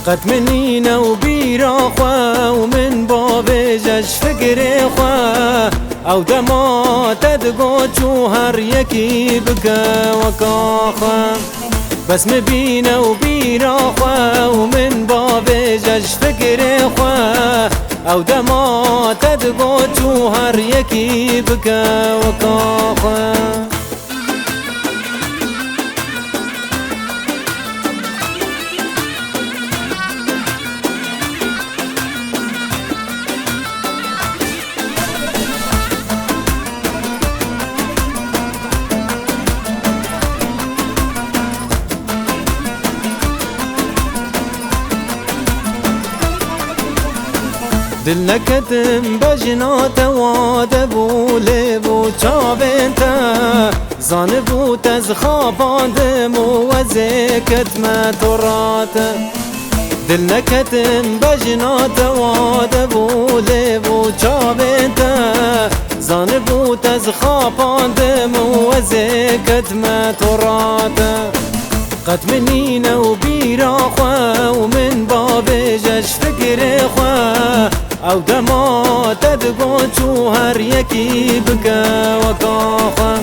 قد منينا وبيرا خوا ومن باب جش فكر خوا او دما تدقو جوهر يكي بكا وكاخا بس مبينا وبيرا خوا ومن باب جش فكر خوا او دما تدقو جوهر يكي بكا وكاخا دل کتم بجنات واد بوله بو چابنتا زان بوت از خواباندم و ذکرت ما ترات دل نکتم بجنات واد بوله بو چابنتا زان بوت از خواباندم و ذکرت ما ترات قد منينا وبيرا خوا ومن باب جش فكر خوا او دما تدقو جوهر يكي بكا وكاخا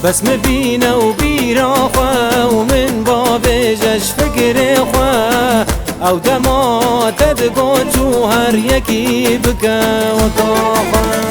بس مبينا وبيرا خوا ومن باب جش فكر خوا او دما تدقو جوهر يكي بكا وكاخا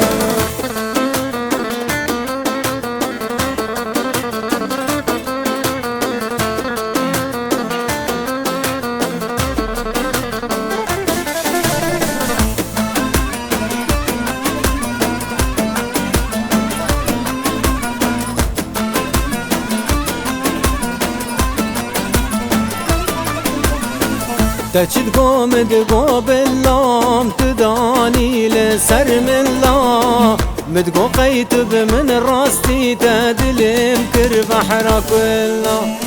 تجد قومد قوب اللام تداني لسر من الله مدقو قيتب من راستي تدلم كر بحرك الله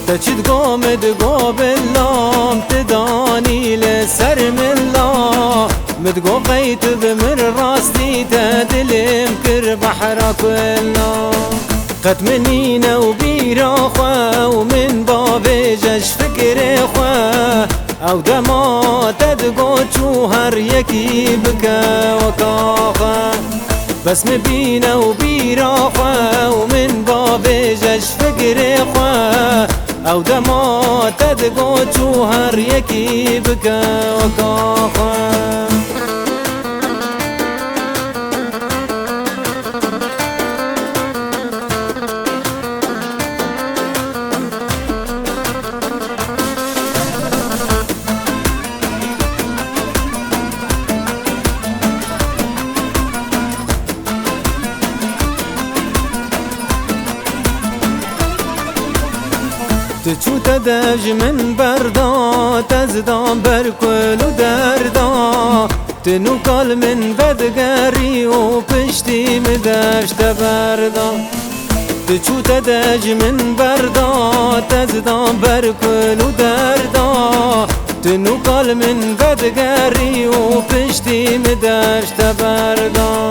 تجد قومد قوب اللام تداني لسر من الله مدقو قيتب من راستي تدلم كر بحرك الله قد منينا وبيرا خوا ومن باب جش فكر خوا او دما تدقو جوهر يكي بكا وكاخا بس مبينا وبيرا خوا ومن باب جش فكر خوا او دما تدقو جوهر يكي بكا وكاخا تچو تدج من بردا تزدان برکل و دردا تنو کال من بدگری و پشتی مدشت بردا تچو تدج من بردا تزدان برکل و دردا تنو کال من بدگری و پشتی مدشت بردا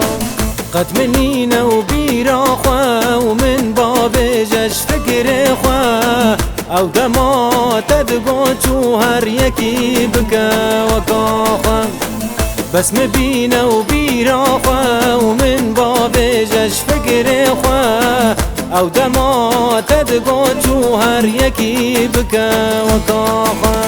قد منينا وبيرا خوا ومن باب جش فكر خوا او دما تدقو جوهر يكي بكا وكاخا بس مبينا وبيرا خوا ومن باب جش فكر خوا او دما تدقو جوهر يكي بكا وكاخا